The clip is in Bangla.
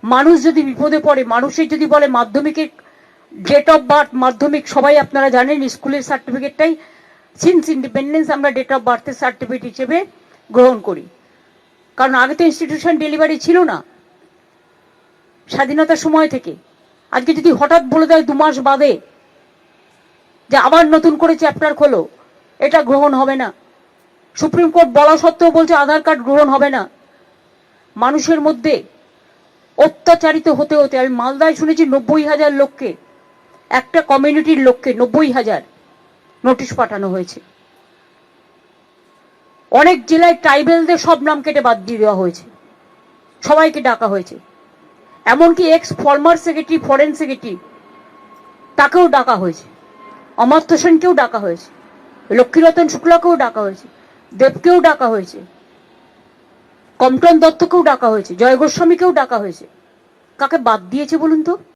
মানুষ যদি বিপদে পড়ে, মানুষের যদি বলে মাধ্যমিকের ডেট অফ বার্থ, মাধ্যমিক সবাই আপনারা জানেন স্কুলের সার্টিফিকেটটাই সিন্স ইন্ডিপেন্ডেন্স আমরা ডেট অফ বার্থের সার্টিফিকেট হিসেবে গ্রহণ করি, কারণ আগে তো ইনস্টিটিউশন ডেলিভারি ছিল না স্বাধীনতার সময় থেকে। আজকে যদি হঠাৎ বলে দেয় 2 মাস বাদে যে আবার নতুন করে চ্যাপ্টার খোলো, এটা গ্রহণ হবে না। সুপ্রিম কোর্ট বলা সত্ত্বেও বলছে আধার কার্ড গ্রহণ হবে না। মানুষের মধ্যে অত্যাচারিত হতে হতে আমি মালদায় শুনেছি 90,000 লোককে, একটা কমিউনিটির লোককে 90,000 নোটিশ পাঠানো হয়েছে। অনেক জেলায় ট্রাইবেলদের সব নাম কেটে বাদ দিয়ে দেওয়া হয়েছে, সবাইকে ডাকা হয়েছে। এমনকি x former secretary, foreign secretary, তাকেও ডাকা হয়েছে, অমর্ত্য সেনকেও ডাকা হয়েছে, লক্ষ্মীরতন শুক্লাকেও ডাকা হয়েছে, দেবকেও ডাকা হয়েছে, কমটন দত্তকেও ডাকা হয়েছে, জয় গোস্বামীকেও ডাকা হয়েছে। কাকে বাদ দিয়েছে বলুন তো?